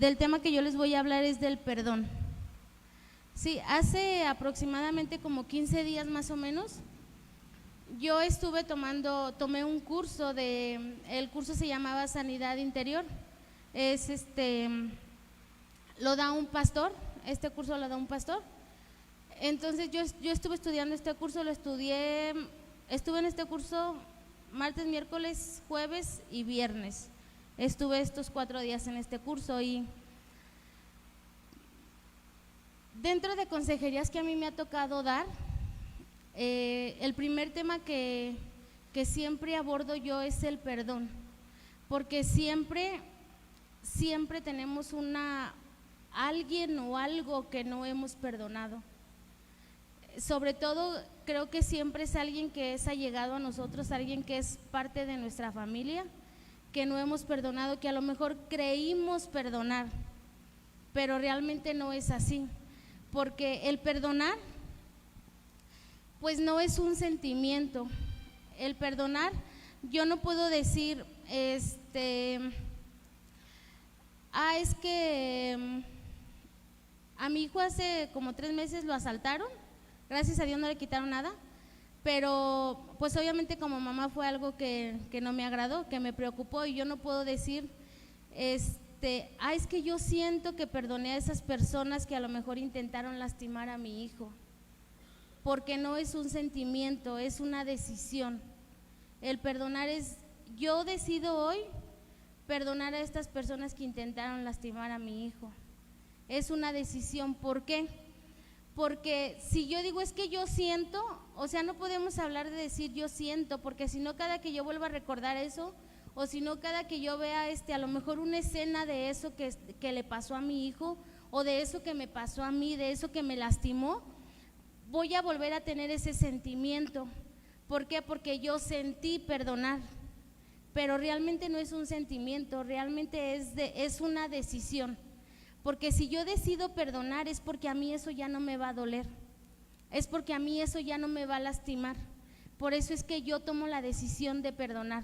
del tema que yo les voy a hablar es del perdón. Sí, hace aproximadamente como 15 días más o menos, yo tomé un curso el curso se llamaba Sanidad Interior. Lo da un pastor, este curso lo da un pastor. Entonces yo estuve estudiando este curso, estuve en este curso martes, miércoles, jueves y viernes. Estuve estos 4 días en este curso y dentro de consejerías que a mí me ha tocado dar, el primer tema que siempre abordo yo es el perdón, porque siempre tenemos alguien o algo que no hemos perdonado. Sobre todo creo que siempre es alguien que es allegado a nosotros, alguien que es parte de nuestra familia, que no hemos perdonado, que a lo mejor creímos perdonar, pero realmente no es así, porque el perdonar pues no es un sentimiento. El perdonar, yo no puedo decir es que a mi hijo hace como 3 meses lo asaltaron, gracias a Dios no le quitaron nada, pero pues obviamente como mamá fue algo que no me agradó, que me preocupó, y yo no puedo decir es que yo siento que perdoné a esas personas que a lo mejor intentaron lastimar a mi hijo, porque no es un sentimiento, es una decisión. El perdonar yo decido hoy perdonar a estas personas que intentaron lastimar a mi hijo. Es una decisión. ¿Por qué? Porque si yo digo es que yo siento, o sea, no podemos hablar de decir yo siento, porque si no, cada que yo vuelva a recordar eso, o si no, cada que yo vea a lo mejor una escena de eso que le pasó a mi hijo, o de eso que me pasó a mí, de eso que me lastimó, voy a volver a tener ese sentimiento. ¿Por qué? Porque yo sentí perdonar, pero realmente no es un sentimiento, realmente es una decisión. Porque si yo decido perdonar es porque a mí eso ya no me va a doler, es porque a mí eso ya no me va a lastimar. Por eso es que yo tomo la decisión de perdonar.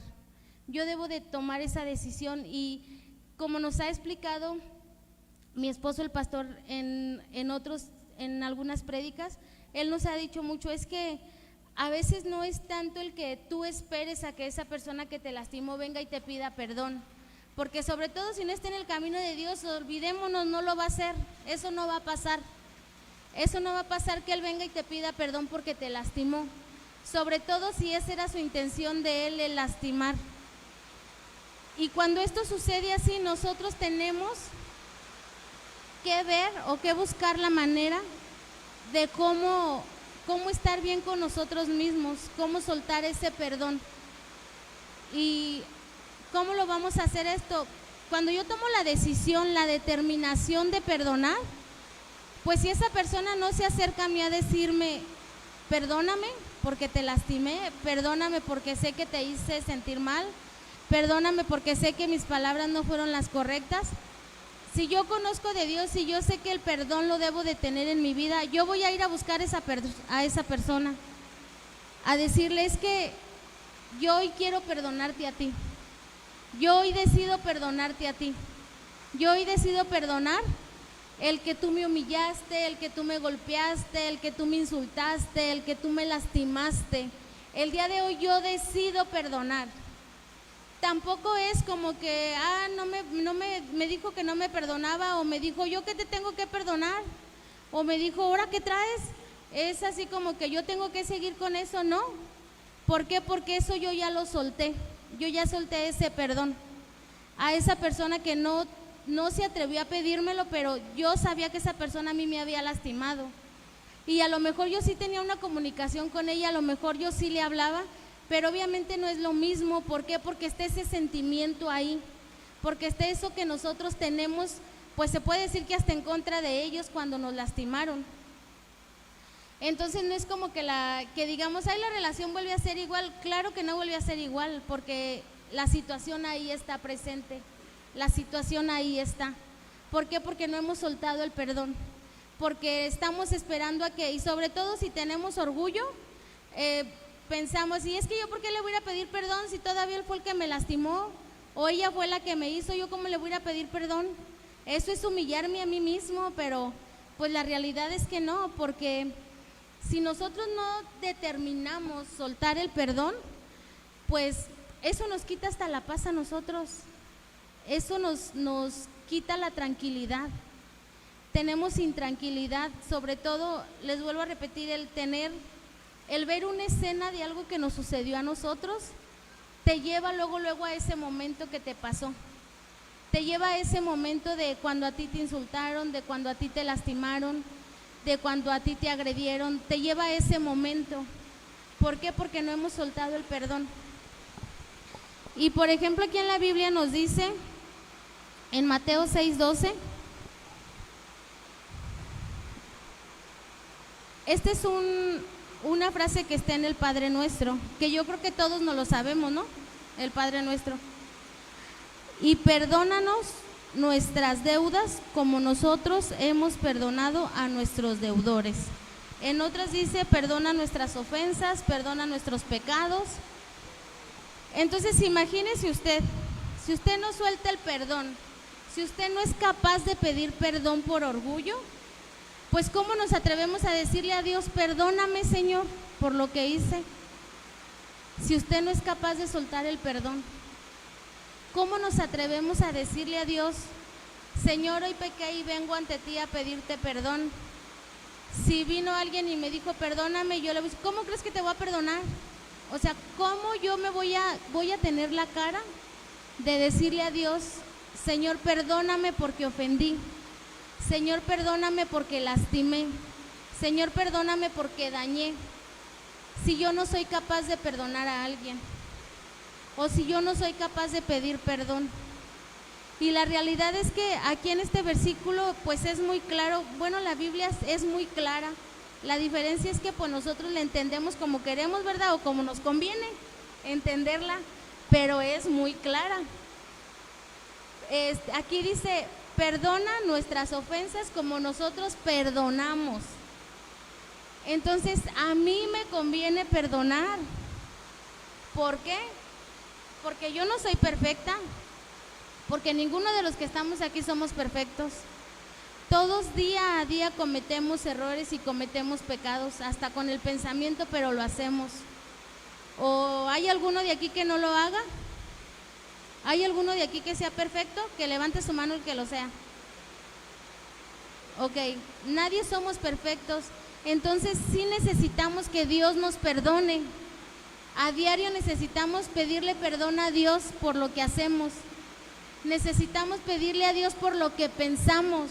Yo debo de tomar esa decisión, y como nos ha explicado mi esposo el pastor en algunas prédicas, él nos ha dicho mucho, es que a veces no es tanto el que tú esperes a que esa persona que te lastimó venga y te pida perdón, porque sobre todo si no está en el camino de Dios, olvidémonos, no lo va a hacer, eso no va a pasar. Eso no va a pasar, que él venga y te pida perdón porque te lastimó, sobre todo si esa era su intención de él, el lastimar. Y cuando esto sucede así, nosotros tenemos que ver o que buscar la manera de cómo estar bien con nosotros mismos, cómo soltar ese perdón. ¿Y cómo lo vamos a hacer esto? Cuando yo tomo la decisión, la determinación de perdonar, pues si esa persona no se acerca a mí a decirme perdóname porque te lastimé, perdóname porque sé que te hice sentir mal, perdóname porque sé que mis palabras no fueron las correctas, si yo conozco de Dios y yo sé que el perdón lo debo de tener en mi vida, yo voy a ir a buscar a esa persona, a decirle, es que yo hoy quiero perdonarte a ti, yo hoy decido perdonarte a ti, yo hoy decido perdonar el que tú me humillaste, el que tú me golpeaste, el que tú me insultaste, el que tú me lastimaste. El día de hoy yo decido perdonar. Tampoco es como que, me dijo que no me perdonaba, o me dijo yo que te tengo que perdonar, o me dijo ahora qué traes. Es así como que yo tengo que seguir con eso, no. ¿Por qué? Porque eso yo ya lo solté, yo ya solté ese perdón a esa persona que no se atrevió a pedírmelo, pero yo sabía que esa persona a mí me había lastimado, y a lo mejor yo sí tenía una comunicación con ella, a lo mejor yo sí le hablaba, pero obviamente no es lo mismo. ¿Por qué? Porque está ese sentimiento ahí, porque está eso que nosotros tenemos, pues se puede decir que hasta en contra de ellos cuando nos lastimaron. Entonces no es como que digamos, ahí la relación vuelve a ser igual. Claro que no vuelve a ser igual, porque la situación ahí está presente, la situación ahí está. ¿Por qué? Porque no hemos soltado el perdón, porque estamos esperando a que, y sobre todo si tenemos orgullo, pensamos, y es que yo ¿por qué le voy a pedir perdón si todavía él fue el que me lastimó, o ella fue la que me hizo, yo cómo le voy a pedir perdón? eso es humillarme a mí mismo, pero pues la realidad es que no, porque si nosotros no determinamos soltar el perdón, pues eso nos quita hasta la paz a nosotros, eso nos quita la tranquilidad. Tenemos intranquilidad, sobre todo, les vuelvo a repetir, el ver una escena de algo que nos sucedió a nosotros, te lleva luego a ese momento que te pasó. Te lleva a ese momento de cuando a ti te insultaron, de cuando a ti te lastimaron, de cuando a ti te agredieron, te lleva a ese momento. ¿Por qué? Porque no hemos soltado el perdón. Y por ejemplo, aquí en la Biblia nos dice, en Mateo 6:12, esta es una frase que está en el Padre Nuestro, que yo creo que todos nos lo sabemos, ¿no? El Padre Nuestro. Y perdónanos nuestras deudas como nosotros hemos perdonado a nuestros deudores. En otras dice, perdona nuestras ofensas, perdona nuestros pecados. Entonces imagínese usted, si usted no suelta el perdón, si usted no es capaz de pedir perdón por orgullo, pues ¿cómo nos atrevemos a decirle a Dios, perdóname Señor por lo que hice? Si usted no es capaz de soltar el perdón, ¿cómo nos atrevemos a decirle a Dios, Señor, hoy pequé y vengo ante ti a pedirte perdón? Si vino alguien y me dijo, perdóname, yo le voy a decir, ¿cómo crees que te voy a perdonar? O sea, ¿cómo yo me voy a tener la cara de decirle a Dios, Señor, perdóname porque ofendí? Señor, perdóname porque lastimé. Señor, perdóname porque dañé. Si yo no soy capaz de perdonar a alguien, o si yo no soy capaz de pedir perdón. Y la realidad es que aquí en este versículo pues es muy claro, bueno, la Biblia es muy clara. La diferencia es que pues nosotros la entendemos como queremos, ¿verdad? O como nos conviene entenderla, pero es muy clara. Aquí dice, perdona nuestras ofensas como nosotros perdonamos. Entonces a mí me conviene perdonar. ¿Por qué? Porque yo no soy perfecta, porque ninguno de los que estamos aquí somos perfectos. Todos día a día cometemos errores y cometemos pecados, hasta con el pensamiento, pero lo hacemos. ¿O hay alguno de aquí que no lo haga? ¿Hay alguno de aquí que sea perfecto? Que levante su mano el que lo sea. Ok, nadie somos perfectos, entonces sí necesitamos que Dios nos perdone. A diario necesitamos pedirle perdón a Dios por lo que hacemos. Necesitamos pedirle a Dios por lo que pensamos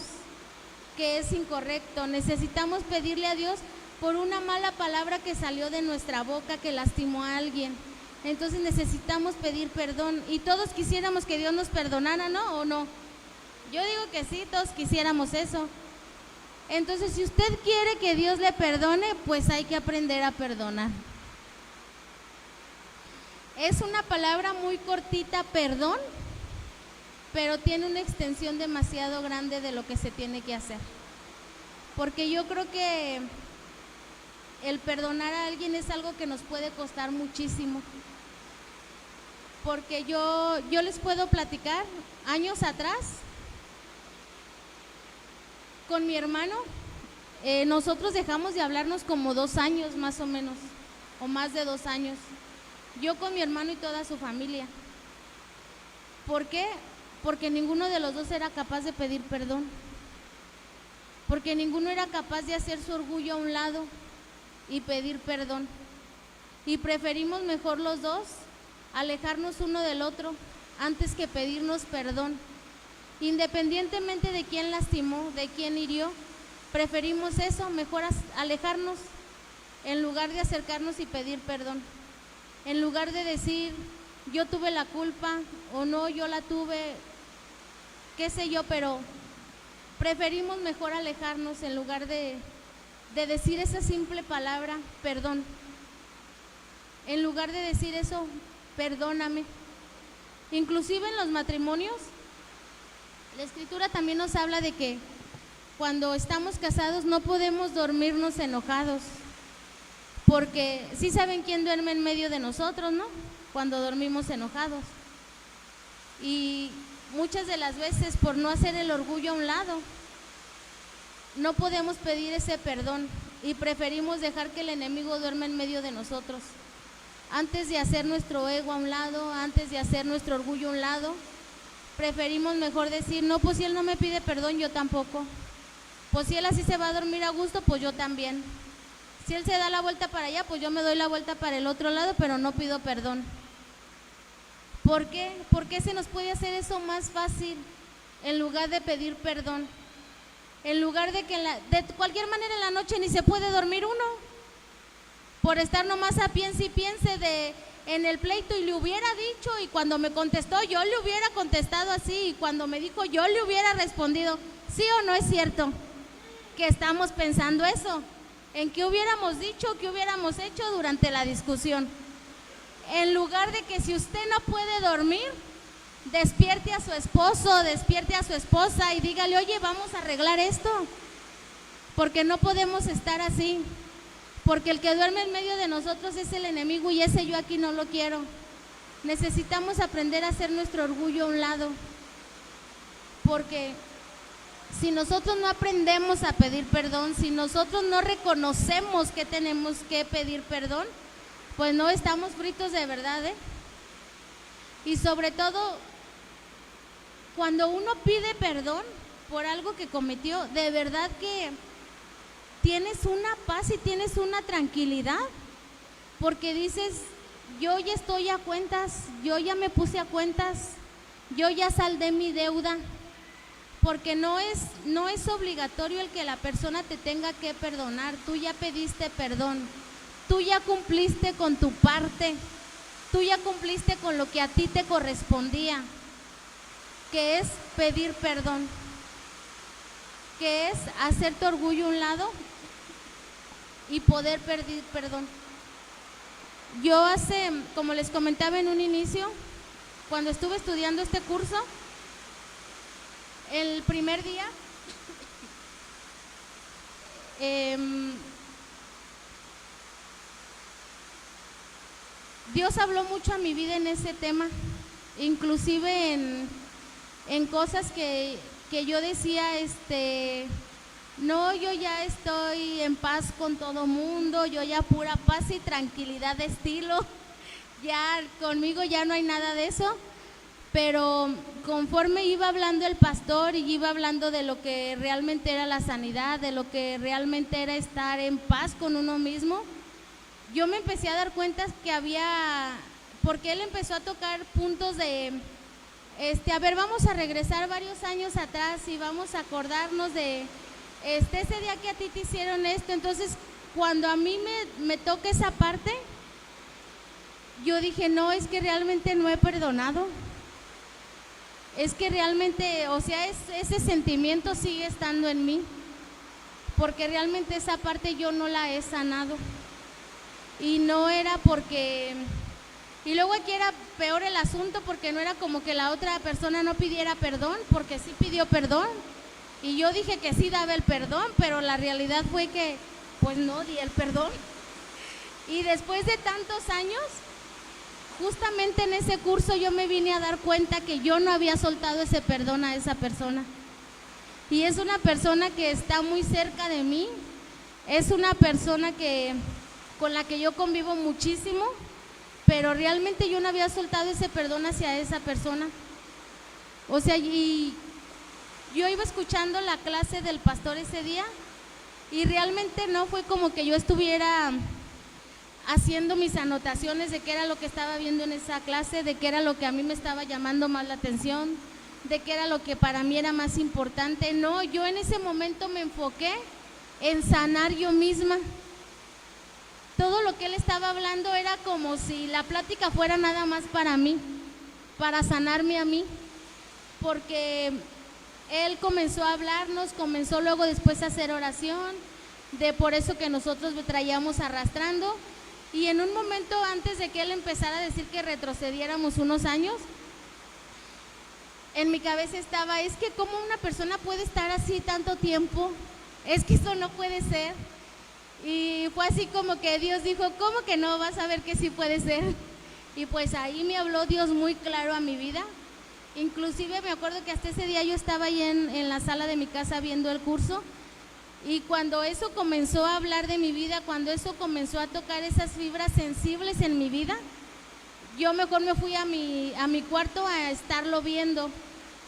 que es incorrecto. Necesitamos pedirle a Dios por una mala palabra que salió de nuestra boca, que lastimó a alguien. Entonces necesitamos pedir perdón. Y todos quisiéramos que Dios nos perdonara, ¿no? ¿O no? Yo digo que sí, todos quisiéramos eso. Entonces, si usted quiere que Dios le perdone, pues hay que aprender a perdonar. Es una palabra muy cortita, perdón, pero tiene una extensión demasiado grande de lo que se tiene que hacer. Porque yo creo que el perdonar a alguien es algo que nos puede costar muchísimo. Porque yo les puedo platicar, años atrás, con mi hermano, nosotros dejamos de hablarnos como 2 años más o menos, o más de 2 años. Yo con mi hermano y toda su familia. ¿Por qué? Porque ninguno de los dos era capaz de pedir perdón. Porque ninguno era capaz de hacer su orgullo a un lado y pedir perdón. Y preferimos mejor los dos alejarnos uno del otro antes que pedirnos perdón. Independientemente de quién lastimó, de quién hirió, preferimos eso, mejor alejarnos en lugar de acercarnos y pedir perdón. En lugar de decir, yo tuve la culpa o no, yo la tuve, qué sé yo, pero preferimos mejor alejarnos en lugar de decir esa simple palabra, perdón. En lugar de decir eso, perdóname. Inclusive en los matrimonios, la Escritura también nos habla de que cuando estamos casados no podemos dormirnos enojados, porque sí saben quién duerme en medio de nosotros, ¿no? Cuando dormimos enojados. Y muchas de las veces por no hacer el orgullo a un lado, no podemos pedir ese perdón y preferimos dejar que el enemigo duerma en medio de nosotros. Antes de hacer nuestro ego a un lado, antes de hacer nuestro orgullo a un lado, preferimos mejor decir, no, pues si él no me pide perdón, yo tampoco. Pues si él así se va a dormir a gusto, pues yo también. Si él se da la vuelta para allá, pues yo me doy la vuelta para el otro lado, pero no pido perdón. ¿Por qué? ¿Por qué se nos puede hacer eso más fácil en lugar de pedir perdón? En lugar de que de cualquier manera en la noche ni se puede dormir uno, por estar nomás a piense y piense en el pleito y le hubiera dicho, y cuando me contestó yo le hubiera contestado así, y cuando me dijo yo le hubiera respondido. ¿Sí o no es cierto que estamos pensando eso? En qué hubiéramos dicho, qué hubiéramos hecho durante la discusión. En lugar de que si usted no puede dormir, despierte a su esposo, despierte a su esposa y dígale, oye, vamos a arreglar esto, porque no podemos estar así, porque el que duerme en medio de nosotros es el enemigo y ese yo aquí no lo quiero. Necesitamos aprender a hacer nuestro orgullo a un lado, porque si nosotros no aprendemos a pedir perdón, si nosotros no reconocemos que tenemos que pedir perdón, pues no estamos fritos de verdad, ¿eh? Y sobre todo, cuando uno pide perdón por algo que cometió, de verdad que tienes una paz y tienes una tranquilidad, porque dices, yo ya estoy a cuentas, yo ya me puse a cuentas, yo ya saldé mi deuda, porque no es obligatorio el que la persona te tenga que perdonar, tú ya pediste perdón, tú ya cumpliste con tu parte, tú ya cumpliste con lo que a ti te correspondía, que es pedir perdón, que es hacer tu orgullo a un lado y poder pedir perdón. Yo como les comentaba en un inicio, cuando estuve estudiando este curso, el primer día, Dios habló mucho a mi vida en ese tema, inclusive en cosas que yo decía, no, yo ya estoy en paz con todo mundo, yo ya pura paz y tranquilidad de estilo, ya conmigo ya no hay nada de eso, pero conforme iba hablando el pastor y iba hablando de lo que realmente era la sanidad, de lo que realmente era estar en paz con uno mismo, yo me empecé a dar cuenta que porque él empezó a tocar puntos de, a ver, vamos a regresar varios años atrás y vamos a acordarnos de ese día que a ti te hicieron esto. Entonces, cuando a mí me toca esa parte, yo dije, no, es que realmente no he perdonado. Es que realmente, o sea, ese sentimiento sigue estando en mí, porque realmente esa parte yo no la he sanado. Y no era porque, y luego aquí era peor el asunto, porque no era como que la otra persona no pidiera perdón, porque sí pidió perdón, y yo dije que sí daba el perdón, pero la realidad fue que pues no di el perdón. Y después de tantos años, justamente en ese curso yo me vine a dar cuenta que yo no había soltado ese perdón a esa persona, y es una persona que está muy cerca de mí, es una persona con la que yo convivo muchísimo, pero realmente yo no había soltado ese perdón hacia esa persona. O sea, y yo iba escuchando la clase del pastor ese día y realmente no fue como que yo estuviera haciendo mis anotaciones de qué era lo que estaba viendo en esa clase, de qué era lo que a mí me estaba llamando más la atención, de qué era lo que para mí era más importante. No, yo en ese momento me enfoqué en sanar yo misma. Todo lo que él estaba hablando era como si la plática fuera nada más para mí, para sanarme a mí, porque él comenzó a hablarnos, comenzó luego después a hacer oración, de por eso que nosotros lo traíamos arrastrando, y en un momento antes de que él empezara a decir que retrocediéramos unos años, en mi cabeza estaba, es que cómo una persona puede estar así tanto tiempo, es que eso no puede ser. Y fue así como que Dios dijo, ¿cómo que no? Vas a ver que sí puede ser. Y pues ahí me habló Dios muy claro a mi vida Inclusive me acuerdo que hasta ese día yo estaba ahí en la sala de mi casa viendo el curso, y cuando eso comenzó a hablar de mi vida, cuando eso comenzó a tocar esas fibras sensibles en mi vida, yo mejor me fui a mi cuarto a estarlo viendo,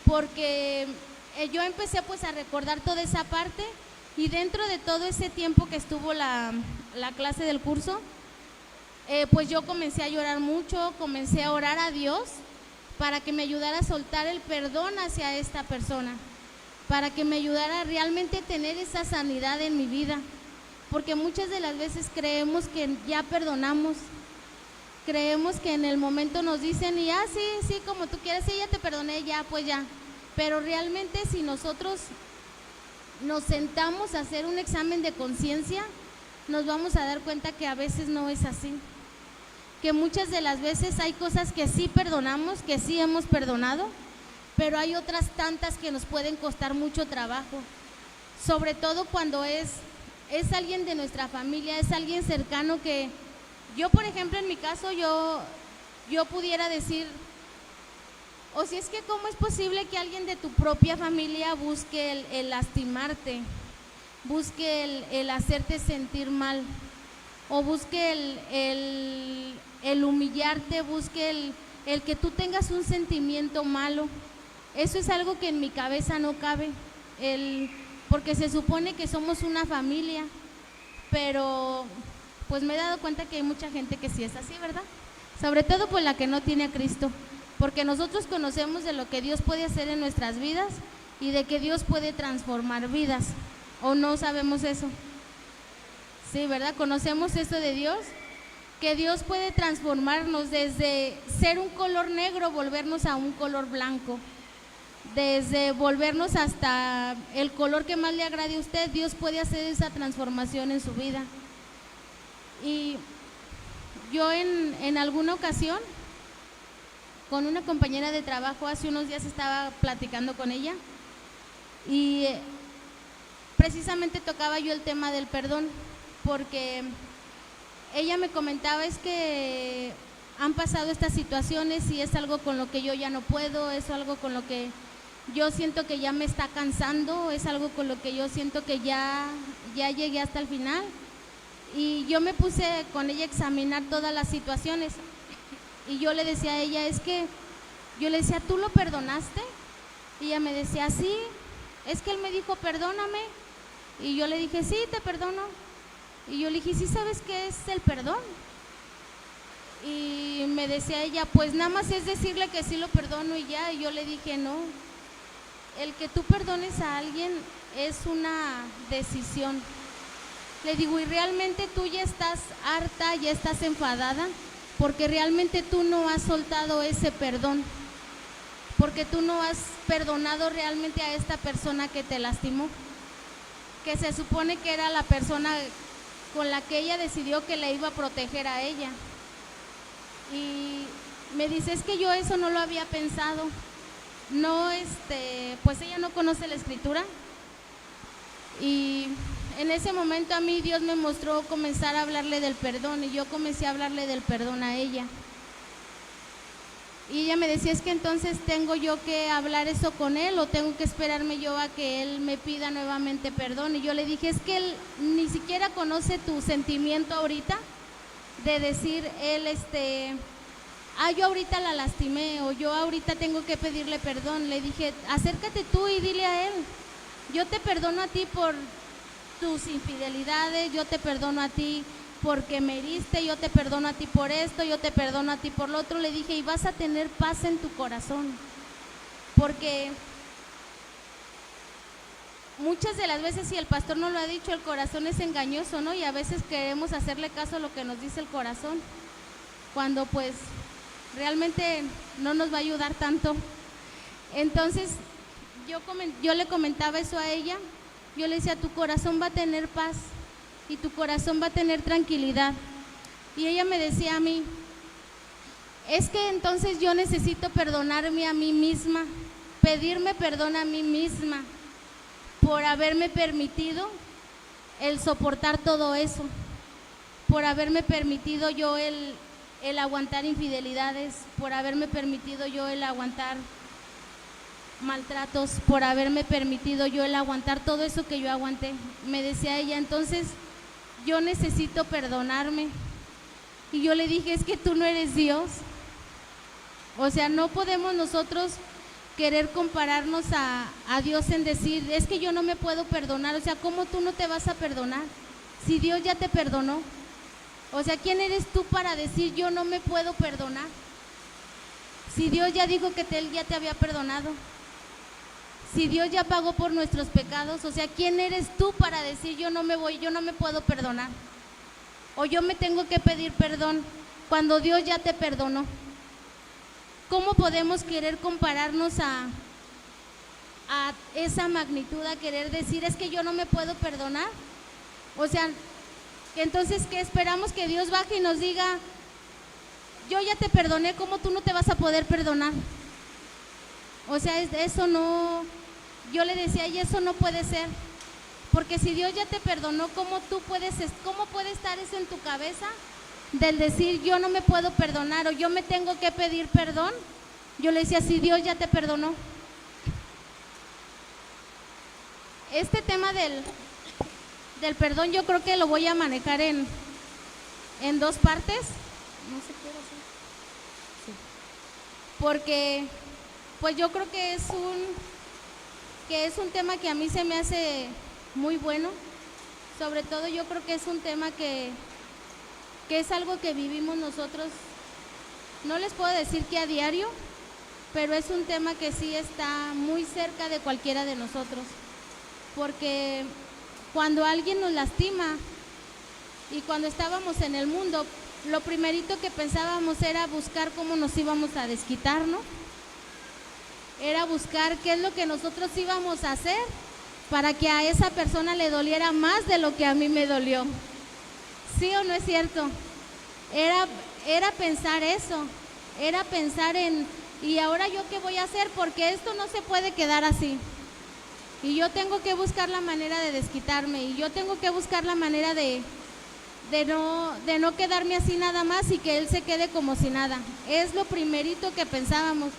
porque yo empecé pues a recordar toda esa parte, y dentro de todo ese tiempo que estuvo la clase del curso, pues yo comencé a llorar mucho, comencé a orar a Dios para que me ayudara a soltar el perdón hacia esta persona, para que me ayudara a realmente tener esa sanidad en mi vida, porque muchas de las veces creemos que ya perdonamos, creemos que en el momento nos dicen, y sí, como tú quieras, sí, ya te perdoné, ya, pues ya, pero realmente si nosotros nos sentamos a hacer un examen de conciencia, nos vamos a dar cuenta que a veces no es así, que muchas de las veces hay cosas que sí perdonamos, que sí hemos perdonado, pero hay otras tantas que nos pueden costar mucho trabajo, sobre todo cuando es alguien de nuestra familia, es alguien cercano que yo, por ejemplo, en mi caso, yo pudiera decir, o si es que cómo es posible que alguien de tu propia familia busque el lastimarte, busque el hacerte sentir mal, o busque el humillarte, busque el que tú tengas un sentimiento malo. Eso es algo que en mi cabeza no cabe, porque se supone que somos una familia, pero pues me he dado cuenta que hay mucha gente que sí es así, ¿verdad? Sobre todo pues la que no tiene a Cristo, porque nosotros conocemos de lo que Dios puede hacer en nuestras vidas y de que Dios puede transformar vidas, ¿o no sabemos eso? Sí, ¿verdad? Conocemos eso de Dios, que Dios puede transformarnos desde ser un color negro, volvernos a un color blanco, desde volvernos hasta el color que más le agrade a usted. Dios puede hacer esa transformación en su vida. Y yo en alguna ocasión, con una compañera de trabajo, hace unos días estaba platicando con ella, y precisamente tocaba yo el tema del perdón, porque ella me comentaba, es que han pasado estas situaciones y es algo con lo que yo ya no puedo, es algo con lo que yo siento que ya me está cansando, es algo con lo que yo siento que ya llegué hasta el final. Y yo me puse con ella a examinar todas las situaciones, y yo le decía a ella, es que yo le decía, ¿tú lo perdonaste? Y ella me decía, sí, es que él me dijo, perdóname, y yo le dije, sí, te perdono. Y yo le dije, ¿sí sabes qué es el perdón? Y me decía ella, pues nada más es decirle que sí lo perdono y ya. Y yo le dije, no, el que tú perdones a alguien es una decisión. Le digo, y realmente tú ya estás harta, ya estás enfadada, porque realmente tú no has soltado ese perdón, porque tú no has perdonado realmente a esta persona que te lastimó, que se supone que era la persona con la que ella decidió que le iba a proteger a ella. Y me dice, es que yo eso no lo había pensado. No, pues ella no conoce la escritura, y en ese momento a mí Dios me mostró comenzar a hablarle del perdón, y yo comencé a hablarle del perdón a ella. Y ella me decía, es que entonces tengo yo que hablar eso con él, o tengo que esperarme yo a que él me pida nuevamente perdón. Y yo le dije, es que él ni siquiera conoce tu sentimiento ahorita de decir él, yo ahorita la lastimé, o yo ahorita tengo que pedirle perdón. Le dije, acércate tú y dile a él, yo te perdono a ti por tus infidelidades, yo te perdono a ti porque me heriste, yo te perdono a ti por esto, yo te perdono a ti por lo otro. Le dije, y vas a tener paz en tu corazón, porque muchas de las veces, si el pastor no lo ha dicho, el corazón es engañoso, ¿no? Y a veces queremos hacerle caso a lo que nos dice el corazón, cuando pues realmente no nos va a ayudar tanto. Entonces yo le comentaba eso a ella, yo le decía, tu corazón va a tener paz y tu corazón va a tener tranquilidad. Y ella me decía a mí, es que entonces yo necesito perdonarme a mí misma, pedirme perdón a mí misma por haberme permitido el soportar todo eso, por haberme permitido yo el aguantar infidelidades, por haberme permitido yo el aguantar maltratos, por haberme permitido yo el aguantar todo eso que yo aguanté. Me decía ella, entonces yo necesito perdonarme. Y yo le dije, es que tú no eres Dios. O sea, no podemos nosotros querer compararnos a Dios en decir, es que yo no me puedo perdonar. O sea, ¿cómo tú no te vas a perdonar si Dios ya te perdonó? O sea, ¿quién eres tú para decir yo no me puedo perdonar? Si Dios ya dijo que Él ya te había perdonado. Si Dios ya pagó por nuestros pecados, o sea, ¿quién eres tú para decir yo no me puedo perdonar? O yo me tengo que pedir perdón cuando Dios ya te perdonó. ¿Cómo podemos querer compararnos a esa magnitud, a querer decir es que yo no me puedo perdonar? O sea, que entonces ¿qué esperamos? Que Dios baje y nos diga, yo ya te perdoné, ¿cómo tú no te vas a poder perdonar? O sea, eso no, yo le decía, y eso no puede ser, porque si Dios ya te perdonó, ¿cómo puede estar eso en tu cabeza? Del decir, yo no me puedo perdonar o yo me tengo que pedir perdón. Yo le decía, si Dios ya te perdonó. Este tema del perdón yo creo que lo voy a manejar en dos partes. No sé qué hacer. Sí. Porque pues yo creo que es un tema que a mí se me hace muy bueno. Sobre todo yo creo que es un tema que es algo que vivimos nosotros, no les puedo decir que a diario, pero es un tema que sí está muy cerca de cualquiera de nosotros, porque cuando alguien nos lastima y cuando estábamos en el mundo, lo primerito que pensábamos era buscar cómo nos íbamos a desquitar, ¿no? Era buscar qué es lo que nosotros íbamos a hacer para que a esa persona le doliera más de lo que a mí me dolió. ¿Sí o no es cierto? Era pensar eso, era pensar en, ¿y ahora yo qué voy a hacer? Porque esto no se puede quedar así. Y yo tengo que buscar la manera de desquitarme, y yo tengo que buscar la manera de no quedarme así nada más y que él se quede como si nada. Es lo primerito que pensábamos.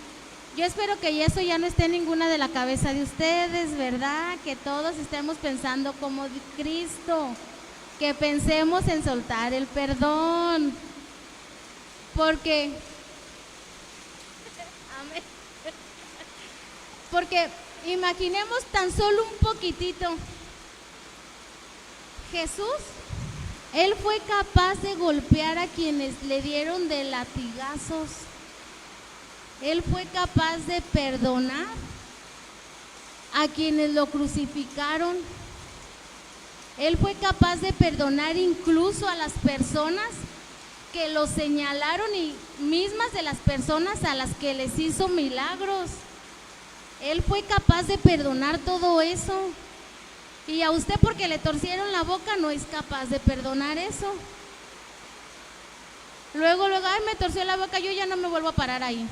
Yo espero que eso ya no esté en ninguna de la cabeza de ustedes, ¿verdad? Que todos estemos pensando como Cristo. Que pensemos en soltar el perdón, porque imaginemos tan solo un poquitito, Jesús, Él fue capaz de golpear a quienes le dieron de latigazos, Él fue capaz de perdonar a quienes lo crucificaron. Él fue capaz de perdonar incluso a las personas que lo señalaron y mismas de las personas a las que les hizo milagros. Él fue capaz de perdonar todo eso. Y a usted porque le torcieron la boca no es capaz de perdonar eso. Luego, ay, me torció la boca, yo ya no me vuelvo a parar ahí.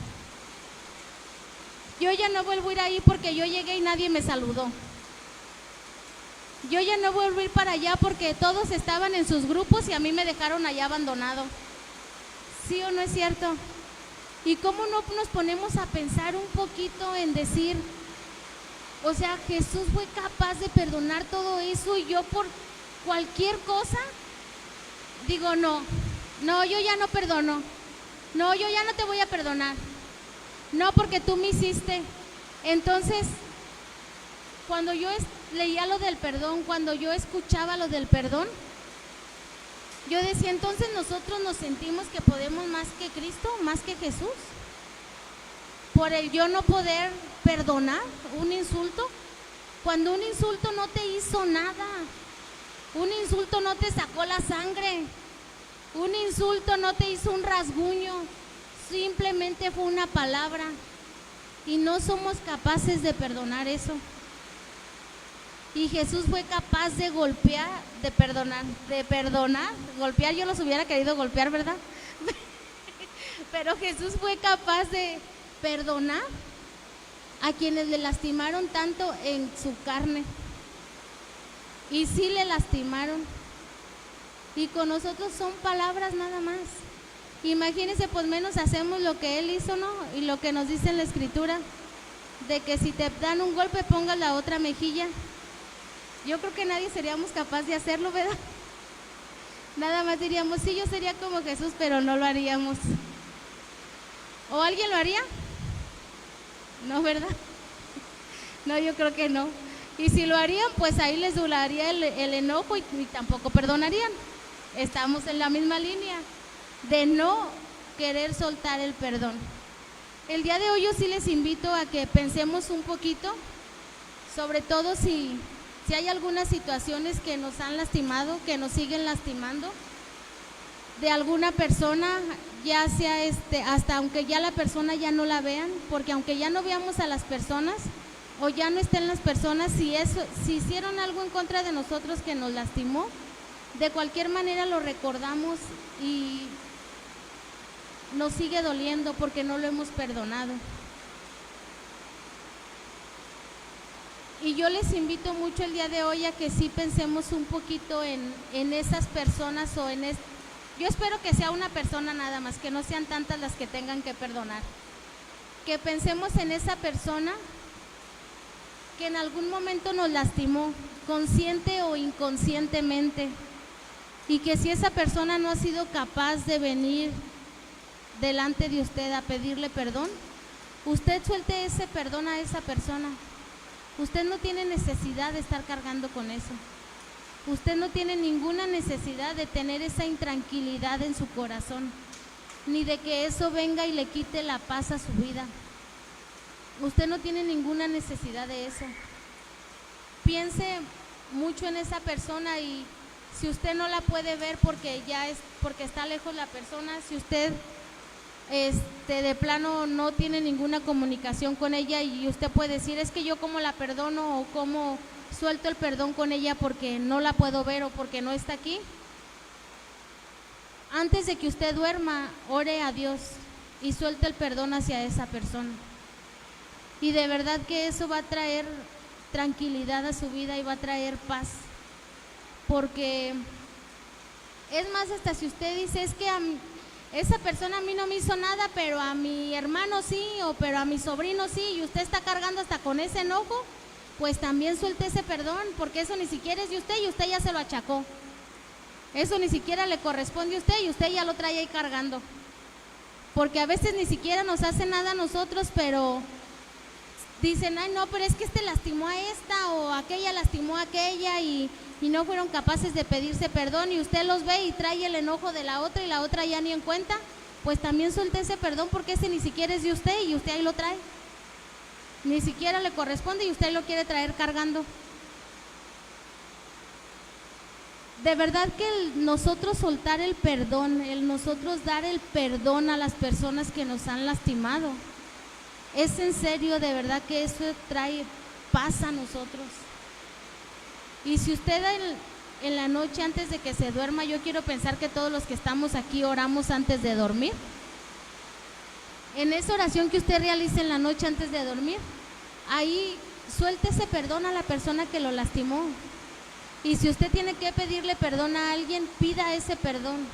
Yo ya no vuelvo a ir ahí porque yo llegué y nadie me saludó. Yo ya no vuelvo a ir para allá porque todos estaban en sus grupos y a mí me dejaron allá abandonado. ¿Sí o no es cierto? ¿Y cómo no nos ponemos a pensar un poquito en decir, o sea, Jesús fue capaz de perdonar todo eso y yo por cualquier cosa digo, no, yo ya no perdono, no, yo ya no te voy a perdonar, no, porque tú me hiciste. Entonces, cuando yo leía lo del perdón, cuando yo escuchaba lo del perdón, yo decía, entonces nosotros nos sentimos que podemos más que Cristo, más que Jesús, por el yo no poder perdonar un insulto, cuando un insulto no te hizo nada, un insulto no te sacó la sangre, un insulto no te hizo un rasguño, simplemente fue una palabra, y no somos capaces de perdonar eso. Y Jesús fue capaz de golpear, de perdonar, golpear, yo los hubiera querido golpear, ¿verdad? Pero Jesús fue capaz de perdonar a quienes le lastimaron tanto en su carne. Y sí le lastimaron. Y con nosotros son palabras nada más. Imagínense, pues menos hacemos lo que Él hizo, ¿no? Y lo que nos dice en la Escritura. de que si te dan un golpe pongas la otra mejilla. Yo creo que nadie seríamos capaz de hacerlo, ¿verdad? Nada más diríamos, sí, yo sería como Jesús, pero no lo haríamos. ¿O alguien lo haría? No, ¿verdad? No, yo creo que no. Y si lo harían, pues ahí les duraría el enojo y tampoco perdonarían. Estamos en la misma línea de no querer soltar el perdón. El día de hoy yo sí les invito a que pensemos un poquito, sobre todo si hay algunas situaciones que nos han lastimado, que nos siguen lastimando, de alguna persona, ya sea hasta aunque ya la persona ya no la vean, porque aunque ya no veamos a las personas o ya no estén las personas, si hicieron algo en contra de nosotros que nos lastimó, de cualquier manera lo recordamos y nos sigue doliendo porque no lo hemos perdonado. Y yo les invito mucho el día de hoy a que sí pensemos un poquito en esas personas yo espero que sea una persona nada más, que no sean tantas las que tengan que perdonar. Que pensemos en esa persona que en algún momento nos lastimó, consciente o inconscientemente, y que si esa persona no ha sido capaz de venir delante de usted a pedirle perdón, usted suelte ese perdón a esa persona. Usted no tiene necesidad de estar cargando con eso. Usted no tiene ninguna necesidad de tener esa intranquilidad en su corazón, ni de que eso venga y le quite la paz a su vida. Usted no tiene ninguna necesidad de eso. Piense mucho en esa persona y si usted no la puede ver porque está lejos la persona, si usted de plano no tiene ninguna comunicación con ella y usted puede decir, es que yo cómo la perdono o cómo suelto el perdón con ella porque no la puedo ver o porque no está aquí. Antes de que usted duerma, ore a Dios y suelte el perdón hacia esa persona. Y de verdad que eso va a traer tranquilidad a su vida y va a traer paz. Porque es más, hasta si usted dice, es que esa persona a mí no me hizo nada, pero a mi hermano sí, pero a mi sobrino sí, y usted está cargando hasta con ese enojo, pues también suelte ese perdón, porque eso ni siquiera es de usted y usted ya se lo achacó. Eso ni siquiera le corresponde a usted y usted ya lo trae ahí cargando. Porque a veces ni siquiera nos hace nada a nosotros, pero dicen, ay no, pero es que lastimó a esta o aquella lastimó a aquella y no fueron capaces de pedirse perdón y usted los ve y trae el enojo de la otra y la otra ya ni en cuenta, pues también suelte ese perdón porque ese ni siquiera es de usted y usted ahí lo trae. Ni siquiera le corresponde y usted lo quiere traer cargando. De verdad que nosotros soltar el perdón, nosotros dar el perdón a las personas que nos han lastimado, es en serio, de verdad que eso trae paz a nosotros. Y si usted en la noche antes de que se duerma, yo quiero pensar que todos los que estamos aquí oramos antes de dormir. En esa oración que usted realice en la noche antes de dormir, ahí suelte ese perdón a la persona que lo lastimó. Y si usted tiene que pedirle perdón a alguien, pida ese perdón,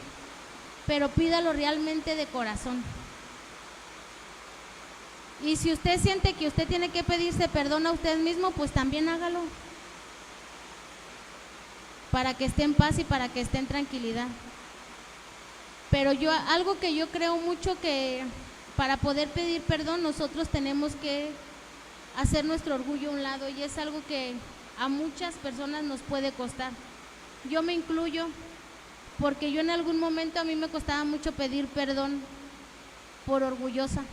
pero pídalo realmente de corazón. Y si usted siente que usted tiene que pedirse perdón a usted mismo, pues también hágalo, para que esté en paz y para que esté en tranquilidad. Pero algo que yo creo mucho, que para poder pedir perdón nosotros tenemos que hacer nuestro orgullo a un lado, y es algo que a muchas personas nos puede costar. Yo me incluyo, porque yo en algún momento a mí me costaba mucho pedir perdón por orgullosa,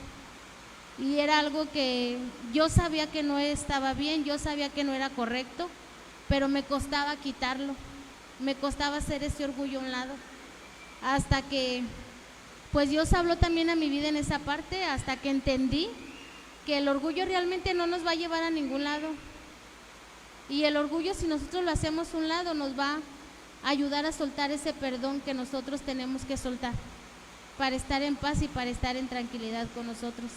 y era algo que yo sabía que no estaba bien, yo sabía que no era correcto, pero me costaba quitarlo, me costaba hacer ese orgullo a un lado, hasta que pues Dios habló también a mi vida en esa parte, hasta que entendí que el orgullo realmente no nos va a llevar a ningún lado, y el orgullo, si nosotros lo hacemos a un lado, nos va a ayudar a soltar ese perdón que nosotros tenemos que soltar para estar en paz y para estar en tranquilidad con nosotros.